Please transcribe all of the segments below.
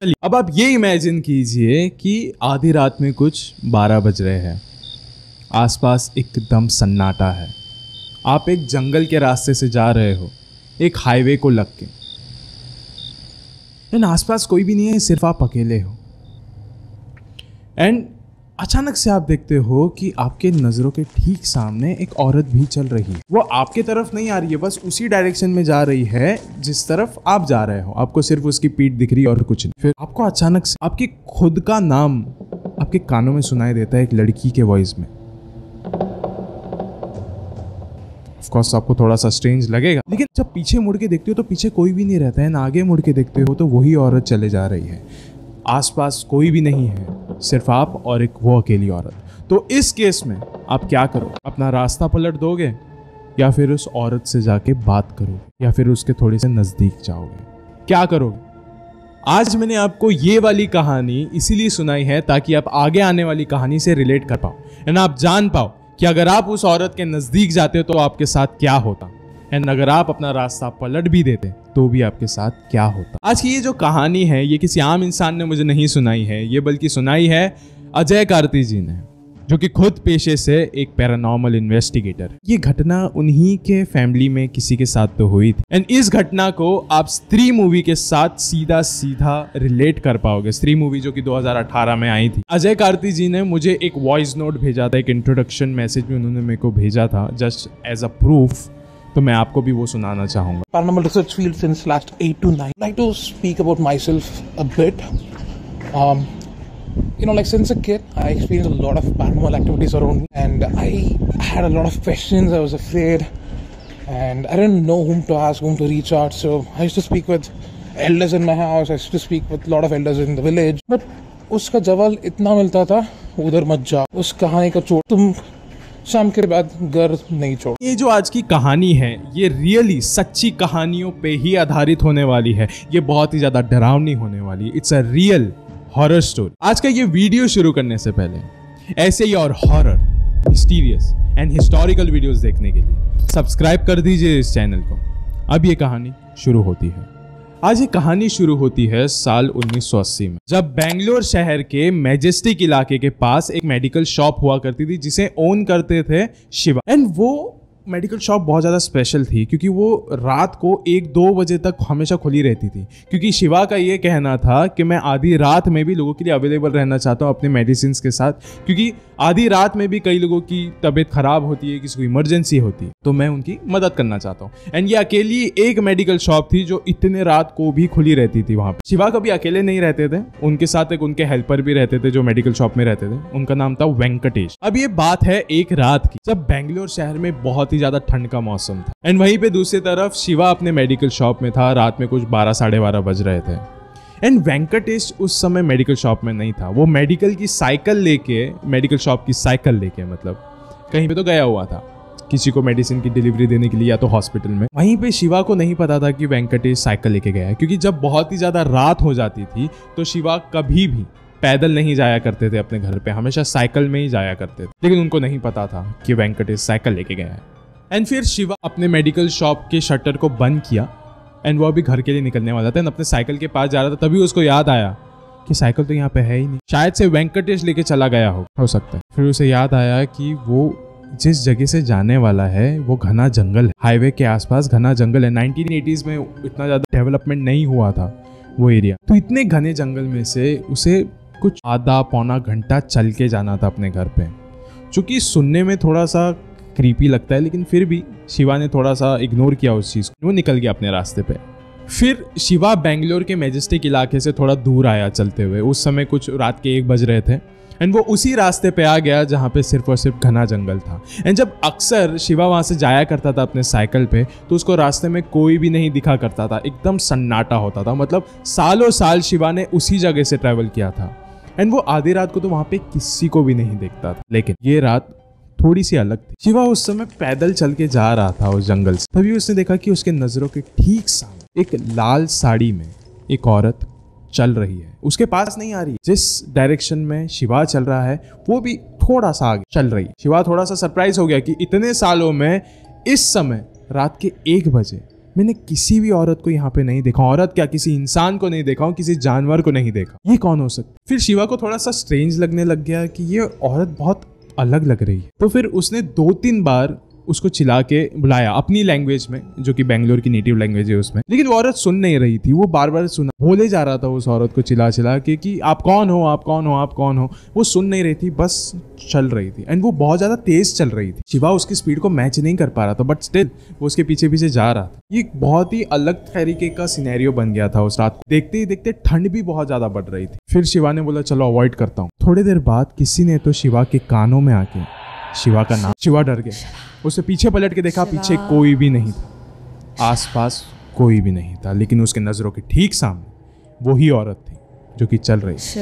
चलिए अब आप ये इमेजिन कीजिए कि आधी रात में कुछ 12 बज रहे हैं, आसपास एकदम सन्नाटा है। आप एक जंगल के रास्ते से जा रहे हो, एक हाईवे को लग के, एंड आसपास कोई भी नहीं है, सिर्फ आप अकेले हो। एंड अचानक से आप देखते हो कि आपके नज़रों के ठीक सामने एक औरत भी चल रही है। वो आपके तरफ नहीं आ रही है, बस उसी डायरेक्शन में जा रही है जिस तरफ आप जा रहे हो। आपको सिर्फ उसकी पीठ दिख रही है और कुछ नहीं। फिर आपको अचानक से आपकी खुद का नाम आपके कानों में सुनाई देता है, एक लड़की के वॉइस में। ऑफ कोर्स आपको थोड़ा सा स्ट्रेंज लगेगा, लेकिन जब पीछे मुड़ के देखते हो तो पीछे कोई भी नहीं रहता है, ना आगे मुड़ के देखते हो तो वही औरत चले जा रही है। आसपास कोई भी नहीं है, सिर्फ आप और एक वो अकेली औरत। तो इस केस में आप क्या करो? अपना रास्ता पलट दोगे, या फिर उस औरत से जाके बात करोगे, या फिर उसके थोड़े से नजदीक जाओगे? क्या करोगे? आज मैंने आपको ये वाली कहानी इसीलिए सुनाई है ताकि आप आगे आने वाली कहानी से रिलेट कर पाओ, एंड आप जान पाओ कि अगर आप उस औरत के नजदीक जाते तो आपके साथ क्या होता, एंड अगर आप अपना रास्ता पलट भी देते तो भी आपके साथ क्या होता। आज की ये जो कहानी है, ये किसी आम इंसान ने मुझे नहीं सुनाई है, ये बल्कि सुनाई है अजय कार्ती जी ने, जो कि खुद पेशे से एक पैरानॉर्मल इन्वेस्टिगेटर है। ये घटना उन्हीं के फैमिली में किसी के साथ तो हुई थी, एंड इस घटना को आप स्त्री मूवी के साथ सीधा सीधा रिलेट कर पाओगे। स्त्री मूवी जो कि 2018 में आई थी। अजय कार्ती जी ने मुझे एक वॉइस नोट भेजा था, एक इंट्रोडक्शन मैसेज भी उन्होंने मेरे को भेजा था जस्ट एज अ प्रूफ, तो मैं आपको भी वो सुनाना चाहूंगा। Paranormal research field since last 8 to 9. I'd like to speak about myself a bit. Like since a kid, I experienced a lot of paranormal activities around me, and I had a lot of questions. I was afraid, and I didn't know whom to ask, whom to reach out. So I used to speak with elders in my house. I used to speak with a lot of elders in the village. But उसका जवाब इतना मिलता था, उधर मत जाओ, उस कहानी का छोड़, तुम शाम के बाद घर नहीं छोड़। ये जो आज की कहानी है, ये रियली सच्ची कहानियों पे ही आधारित होने वाली है। ये बहुत ही ज्यादा डरावनी होने वाली है। It's a real horror story. आज का ये वीडियो शुरू करने से पहले ऐसे ही और horror, mysterious and historical videos देखने के लिए सब्सक्राइब कर दीजिए इस चैनल को। अब ये कहानी शुरू होती है। आज ये कहानी शुरू होती है साल 1980 में, जब बेंगलोर शहर के मैजेस्टिक इलाके के पास एक मेडिकल शॉप हुआ करती थी जिसे ओन करते थे शिवा। एंड वो मेडिकल शॉप बहुत ज़्यादा स्पेशल थी क्योंकि वो रात को 1-2 बजे तक हमेशा खुली रहती थी, क्योंकि शिवा का ये कहना था कि मैं आधी रात में भी लोगों के लिए अवेलेबल रहना चाहता हूँ अपने मेडिसिन के साथ, क्योंकि आधी रात में भी कई लोगों की तबीयत खराब होती है, किसी को इमरजेंसी होती है, तो मैं उनकी मदद करना चाहता हूँ। एंड ये अकेली एक मेडिकल शॉप थी जो इतने रात को भी खुली रहती थी वहाँ पे। शिवा कभी अकेले नहीं रहते थे, उनके साथ एक उनके हेल्पर भी रहते थे जो मेडिकल शॉप में रहते थे, उनका नाम था वेंकटेश। अब ये बात है एक रात की, जब बेंगलोर शहर में बहुत ही ज्यादा ठंड का मौसम था, एंड वहीं पे दूसरी तरफ शिवा अपने मेडिकल शॉप में था। रात में कुछ 12-12:30 बज रहे थे, एंड वेंकटेश उस समय मेडिकल शॉप में नहीं था। वो मेडिकल की साइकिल लेके, मेडिकल शॉप की साइकिल लेके, मतलब कहीं पे तो गया हुआ था, किसी को मेडिसिन की डिलीवरी देने के लिए, या तो हॉस्पिटल में। वहीं पे शिवा को नहीं पता था कि वेंकटेश साइकिल लेके गया है, क्योंकि जब बहुत ही ज्यादा रात हो जाती थी तो शिवा कभी भी पैदल नहीं जाया करते थे अपने घर पे, हमेशा साइकिल में ही जाया करते थे। लेकिन उनको नहीं पता था कि वेंकटेश साइकिल लेके गया है। एंड फिर शिवा अपने मेडिकल शॉप के शटर को बंद किया, एंड वो अभी घर के लिए निकलने वाला था, अपने साइकिल के पास जा रहा था। तभी उसको याद आया कि साइकिल तो यहाँ पे है ही नहीं, शायद से वेंकटेश लेके चला गया हो सकता है। फिर उसे याद आया कि वो जिस जगह से जाने वाला है वो घना जंगल है, हाईवे के आसपास घना जंगल है। 1980s में इतना ज्यादा डेवलपमेंट नहीं हुआ था वो एरिया, तो इतने घने जंगल में से उसे कुछ आधा-पौना घंटा चल के जाना था अपने घर पे, जो कि सुनने में थोड़ा सा क्रीपी लगता है, लेकिन फिर भी शिवा ने थोड़ा सा इग्नोर किया उस चीज़ को। वो निकल गया अपने रास्ते पे। फिर शिवा बेंगलोर के मैजेस्टिक इलाके से थोड़ा दूर आया चलते हुए। उस समय कुछ रात के 1 बज रहे थे, एंड वो उसी रास्ते पे आ गया जहाँ पे सिर्फ और सिर्फ घना जंगल था। एंड जब अक्सर शिवा वहाँ से जाया करता था अपने साइकिल पे, तो उसको रास्ते में कोई भी नहीं दिखा करता था, एकदम सन्नाटा होता था। मतलब सालों साल शिवा ने उसी जगह से ट्रैवल किया था, एंड वो आधी रात को तो वहाँ पे किसी को भी नहीं देखता था। लेकिन ये रात थोड़ी सी अलग थी। शिवा उस समय पैदल चल के जा रहा था उस जंगल से, तभी उसने देखा कि उसके नजरों के ठीक सामने एक लाल साड़ी में एक औरत चल रही है। उसके पास नहीं आ रही, जिस डायरेक्शन में शिवा चल रहा है वो भी थोड़ा सा आगे चल रही। शिवा थोड़ा सा सरप्राइज हो गया कि इतने सालों में इस समय रात के 1 बजे मैंने किसी भी औरत को यहाँ पे नहीं देखा, औरत क्या किसी इंसान को नहीं देखा हूँ, किसी जानवर को नहीं देखा, ये कौन हो सकता। फिर शिवा को थोड़ा सा स्ट्रेंज लगने लग गया कि ये औरत बहुत अलग लग रही है। तो फिर उसने 2-3 बार उसको चिल्ला के बुलाया अपनी लैंग्वेज में, जो कि बेंगलोर की नेटिव लैंग्वेज है उसमें, लेकिन वो औरत सुन नहीं रही थी। वो बार बार सुना बोले जा रहा था उस औरत को चिल्ला चिल्ला के कि आप कौन हो, आप कौन हो, आप कौन हो। वो सुन नहीं रही थी, बस चल रही थी एंड वो बहुत ज्यादा तेज चल रही थी। शिवा उसकी स्पीड को मैच नहीं कर पा रहा था, बट स्टिल वो उसके पीछे पीछे जा रहा था। ये बहुत ही अलग तरीके का सिनेरियो बन गया था उस रात को। देखते ही देखते ठंड भी बहुत ज्यादा बढ़ रही थी। फिर शिवा ने बोला चलो अवॉइड करता हूँ। थोड़ी देर बाद किसी ने तो शिवा के कानों में आके शिवा का नाम। शिवा डर गया, उसे पीछे पलट के देखा, पीछे कोई भी नहीं था, आसपास कोई भी नहीं था, लेकिन उसके नजरों के ठीक सामने वही औरत थी जो कि चल रही थी।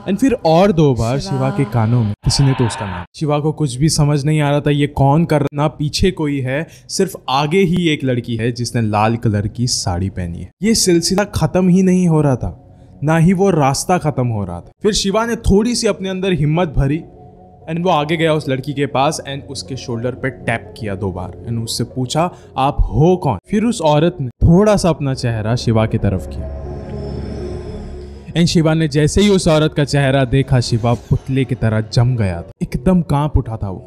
एंड फिर और 2 बार शिवा के कानों में किसी ने तो उसका नाम। शिवा को कुछ भी समझ नहीं आ रहा था ये कौन कर रहा, ना पीछे कोई है, सिर्फ आगे ही एक लड़की है जिसने लाल कलर की साड़ी पहनी है। ये सिलसिला खत्म ही नहीं हो रहा था, ना ही वो रास्ता खत्म हो रहा था। फिर शिवा ने थोड़ी सी अपने अंदर हिम्मत भरी एंड वो आगे गया उस लड़की के पास एंड उसके शोल्डर पे टैप किया 2 बार एंड उससे पूछा आप हो कौन। फिर उस औरत ने थोड़ा सा अपना चेहरा शिवा की तरफ किया एंड शिवा ने जैसे ही उस औरत का चेहरा देखा, शिवा पुतले की तरह जम गया था, एकदम कांप उठा था वो,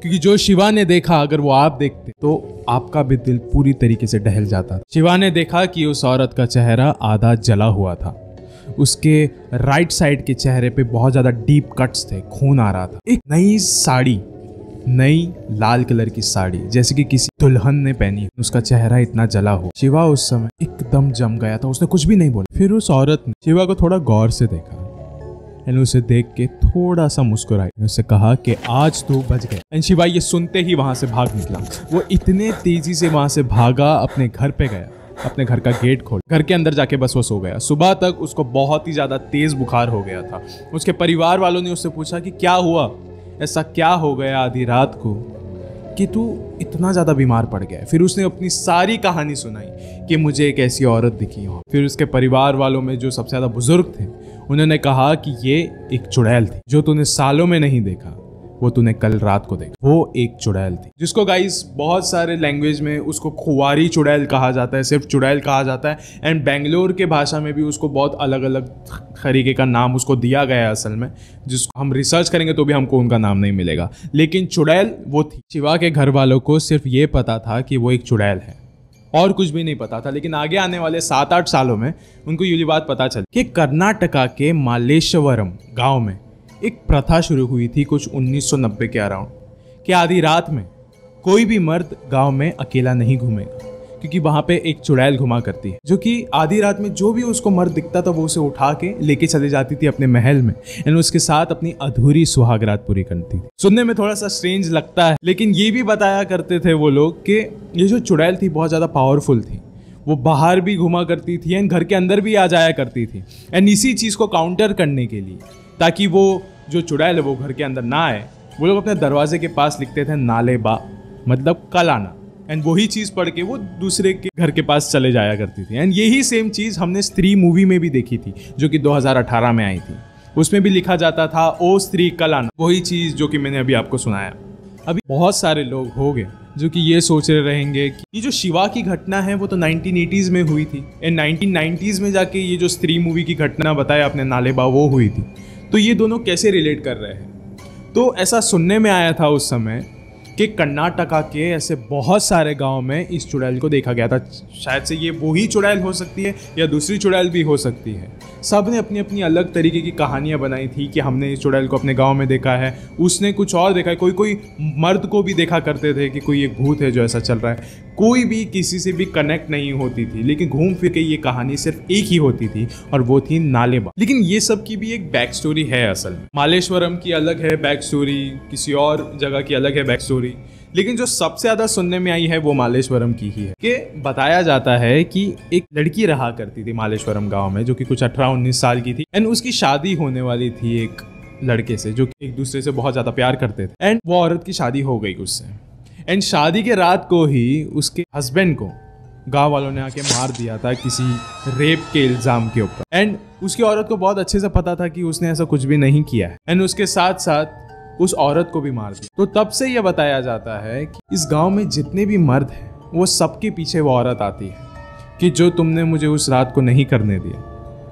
क्योंकि जो शिवा ने देखा अगर वो आप देखते तो आपका भी दिल पूरी तरीके से दहल जाता। शिवा ने देखा कि उस औरत का चेहरा आधा जला हुआ था, उसके राइट साइड के चेहरे पे बहुत ज्यादा डीप कट्स थे, खून आ रहा था। एक नई साड़ी, नई लाल कलर की साड़ी जैसे कि किसी दुल्हन ने पहनी, उसका चेहरा इतना जला हो। शिवा उस समय एकदम जम गया था, उसने कुछ भी नहीं बोला। फिर उस औरत ने शिवा को थोड़ा गौर से देखा एंड उसे देख के थोड़ा सा मुस्कुराई, उससे कहा कि आज तो बच गए। एंड शिवा ये सुनते ही वहां से भाग निकला। वो इतने तेजी से वहां से भागा, अपने घर पे गया, अपने घर का गेट खोल, घर के अंदर जाके बस वो सो गया। सुबह तक उसको बहुत ही ज्यादा तेज बुखार हो गया था। उसके परिवार वालों ने उससे पूछा कि क्या हुआ, ऐसा क्या हो गया आधी रात को कि तू इतना ज्यादा बीमार पड़ गया। फिर उसने अपनी सारी कहानी सुनाई कि मुझे एक ऐसी औरत दिखी हो। फिर उसके परिवार वालों में जो सबसे ज्यादा बुजुर्ग थे उन्होंने कहा कि ये एक चुड़ैल थी जो तूने सालों में नहीं देखा, वो तूने कल रात को देखा। वो एक चुड़ैल थी जिसको गाइस बहुत सारे लैंग्वेज में उसको खुवारी चुड़ैल कहा जाता है, सिर्फ चुड़ैल कहा जाता है। एंड बेंगलोर के भाषा में भी उसको बहुत अलग अलग तरीके का नाम उसको दिया गया है असल में, जिसको हम रिसर्च करेंगे तो भी हमको उनका नाम नहीं मिलेगा, लेकिन चुड़ैल वो थी। शिवा के घर वालों को सिर्फ ये पता था कि वो एक चुड़ैल है, और कुछ भी नहीं पता था। लेकिन आगे आने वाले 7-8 सालों में उनको ये बात पता चली कि कर्नाटका के मालेश्वरम गाँव में एक प्रथा शुरू हुई थी कुछ 1990 के अराउंड, कि आधी रात में कोई भी मर्द गांव में अकेला नहीं घूमेगा, क्योंकि वहां पे एक चुड़ैल घुमा करती है जो कि आधी रात में जो भी उसको मर्द दिखता था वो उसे उठा के लेके चले जाती थी अपने महल में एंड उसके साथ अपनी अधूरी सुहागरात पूरी करती थी। सुनने में थोड़ा सा स्ट्रेंज लगता है, लेकिन ये भी बताया करते थे वो लोग कि ये जो चुड़ैल थी बहुत ज्यादा पावरफुल थी, वो बाहर भी घुमा करती थी एंड घर के अंदर भी आ जाया करती थी। एंड इसी चीज को काउंटर करने के लिए, ताकि वो जो चुड़ैल है वो घर के अंदर ना आए, वो लोग अपने दरवाजे के पास लिखते थे नाले बा, मतलब कल आना। एंड वही चीज पढ़ के वो दूसरे के घर के पास चले जाया करती थी। एंड यही सेम चीज हमने स्त्री मूवी में भी देखी थी जो कि 2018 में आई थी। उसमें भी लिखा जाता था ओ स्त्री कल आना, वही चीज जो कि मैंने अभी आपको सुनाया। अभी बहुत सारे लोग हो गए जो कि ये सोच रहे रहेंगे कि ये जो शिवा की घटना है वो तो 1980s में हुई थी एंड 1990s में जाके ये जो स्त्री मूवी की घटना बताया आपने नालेबा वो हुई थी, तो ये दोनों कैसे रिलेट कर रहे हैं। तो ऐसा सुनने में आया था उस समय कि कर्नाटका के ऐसे बहुत सारे गांव में इस चुड़ैल को देखा गया था। शायद से ये वही चुड़ैल हो सकती है या दूसरी चुड़ैल भी हो सकती है। सब ने अपनी अपनी अलग तरीके की कहानियां बनाई थी कि हमने इस चुड़ैल को अपने गांव में देखा है, उसने कुछ और देखा है, कोई कोई मर्द को भी देखा करते थे कि कोई एक भूत है जो ऐसा चल रहा है। कोई भी किसी से भी कनेक्ट नहीं होती थी, लेकिन घूम फिर के ये कहानी सिर्फ एक ही होती थी और वो थी नालेबा। लेकिन ये सब की भी एक बैक स्टोरी है असल में। मालेश्वरम की अलग है बैक स्टोरी, किसी और जगह की अलग है बैक स्टोरी, लेकिन जो सबसे ज्यादा सुनने में आई है वो मालेश्वरम की ही है। कि बताया जाता है कि एक लड़की रहा करती थी मालेश्वरम गांव में जो कि कुछ 18-19 साल की थी एंड उसकी शादी होने वाली थी एक लड़के से जो कि एक दूसरे से बहुत ज्यादा प्यार करते थे। एंड वो औरत की शादी हो गई उससे एंड शादी के रात को ही उसके हस्बैंड को गांव वालों ने आके मार दिया था किसी रेप के इल्जाम के ऊपर। एंड उसकी औरत को बहुत अच्छे से पता था कि उसने ऐसा कुछ भी नहीं किया है एंड उसके साथ साथ उस औरत को भी मार दिया। तो तब से यह बताया जाता है कि इस गांव में जितने भी मर्द हैं वो सबके पीछे वो औरत आती है कि जो तुमने मुझे उस रात को नहीं करने दिया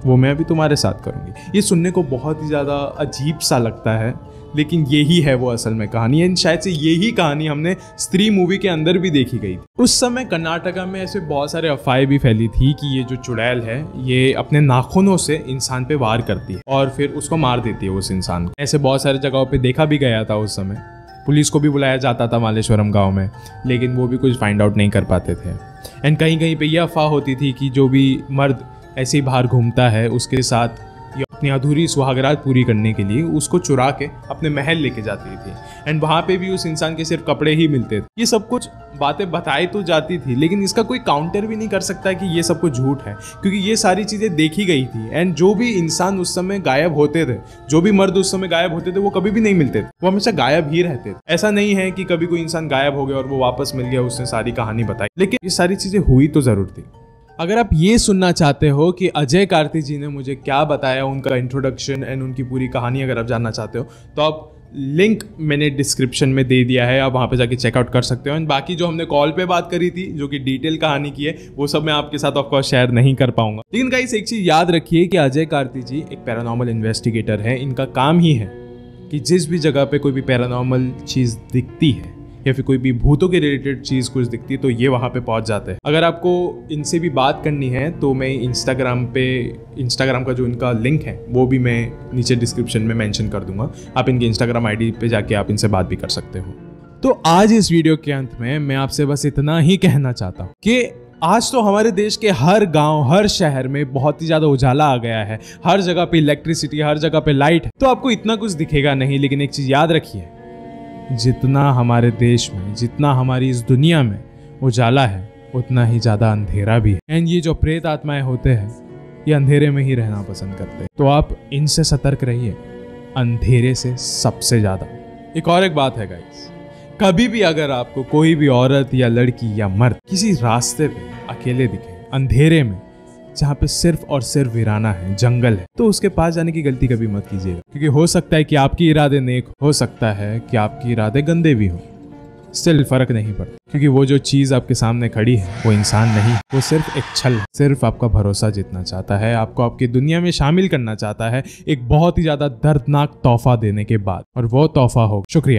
वो मैं अभी तुम्हारे साथ करूँगी। ये सुनने को बहुत ही ज़्यादा अजीब सा लगता है, लेकिन यही है वो असल में कहानी है। शायद से यही कहानी हमने स्त्री मूवी के अंदर भी देखी गई थी। उस समय कर्नाटका में ऐसे बहुत सारे अफवाहें भी फैली थी कि ये जो चुड़ैल है ये अपने नाखूनों से इंसान पे वार करती है और फिर उसको मार देती है उस इंसान को। ऐसे बहुत सारे जगहों पे देखा भी गया था उस समय। पुलिस को भी बुलाया जाता था मालेश्वरम गाँव में, लेकिन वो भी कुछ फाइंड आउट नहीं कर पाते थे। एंड कहीं कहीं पर यह अफवाह होती थी कि जो भी मर्द ऐसे ही बाहर घूमता है उसके साथ ये अपनी अधूरी सुहागरात पूरी करने के लिए उसको चुरा के अपने महल लेके जाती थी। एंड वहाँ पे भी उस इंसान के सिर्फ कपड़े ही मिलते थे। ये सब कुछ बातें बताई तो जाती थी, लेकिन इसका कोई काउंटर भी नहीं कर सकता कि ये सब कुछ झूठ है, क्योंकि ये सारी चीज़ें देखी गई थी। एंड जो भी इंसान उस समय गायब होते थे, जो भी मर्द उस समय गायब होते थे, वो कभी भी नहीं मिलते थे, वो हमेशा गायब ही रहते थे। ऐसा नहीं है कि कभी कोई इंसान गायब हो गया और वो वापस मिल गया, उसने सारी कहानी बताई, लेकिन ये सारी चीज़ें हुई तो ज़रूर थी। अगर आप ये सुनना चाहते हो कि अजय कार्ती जी ने मुझे क्या बताया, उनका इंट्रोडक्शन एंड उनकी पूरी कहानी अगर आप जानना चाहते हो, तो आप लिंक मैंने डिस्क्रिप्शन में दे दिया है, आप वहाँ पे जाके चेकआउट कर सकते हो। एंड बाकी जो हमने कॉल पे बात करी थी, जो कि डिटेल कहानी की है, वो सब मैं आपके साथ ऑफकोर्स शेयर नहीं कर पाऊंगा। लेकिन गाइस एक चीज़ याद रखिए कि अजय कार्ती जी एक पैरानॉर्मल इन्वेस्टिगेटर है। इनका काम ही है कि जिस भी जगह पे कोई भी पैरानॉर्मल चीज़ दिखती है या फिर कोई भी भूतों के रिलेटेड चीज़ कुछ दिखती है तो ये वहाँ पे पहुँच जाते हैं। अगर आपको इनसे भी बात करनी है तो मैं इंस्टाग्राम का जो इनका लिंक है वो भी मैं नीचे डिस्क्रिप्शन में मेंशन कर दूंगा। आप इनके इंस्टाग्राम आईडी पे जाके आप इनसे बात भी कर सकते हो। तो आज इस वीडियो के अंत में मैं आपसे बस इतना ही कहना चाहता हूँ कि आज तो हमारे देश के हर गांव, हर शहर में बहुत ही ज़्यादा उजाला आ गया है। हर जगह पे इलेक्ट्रिसिटी, हर जगह पे लाइट है, तो आपको इतना कुछ दिखेगा नहीं। लेकिन एक चीज़ याद रखिए, जितना हमारे देश में, जितना हमारी इस दुनिया में उजाला है, उतना ही ज़्यादा अंधेरा भी है। एंड ये जो प्रेत आत्माएं होते हैं, ये अंधेरे में ही रहना पसंद करते हैं। तो आप इनसे सतर्क रहिए, अंधेरे से सबसे ज़्यादा। एक बात है गाइस, कभी भी अगर आपको कोई भी औरत या लड़की या मर्द किसी रास्ते पे अकेले दिखे, अंधेरे में, जहाँ पे सिर्फ और सिर्फ वीराना है, जंगल है, तो उसके पास जाने की गलती कभी मत कीजिएगा, क्योंकि हो सकता है कि आपकी इरादे नेक हो सकता है कि आपके इरादे गंदे भी हो। स्टिल फर्क नहीं पड़ता, क्योंकि वो जो चीज आपके सामने खड़ी है वो इंसान नहीं, वो सिर्फ एक छल है। सिर्फ आपका भरोसा जीतना चाहता है, आपको आपकी दुनिया में शामिल करना चाहता है, एक बहुत ही ज्यादा दर्दनाक तोहफा देने के बाद, और वो तोहफा हो शुक्रिया।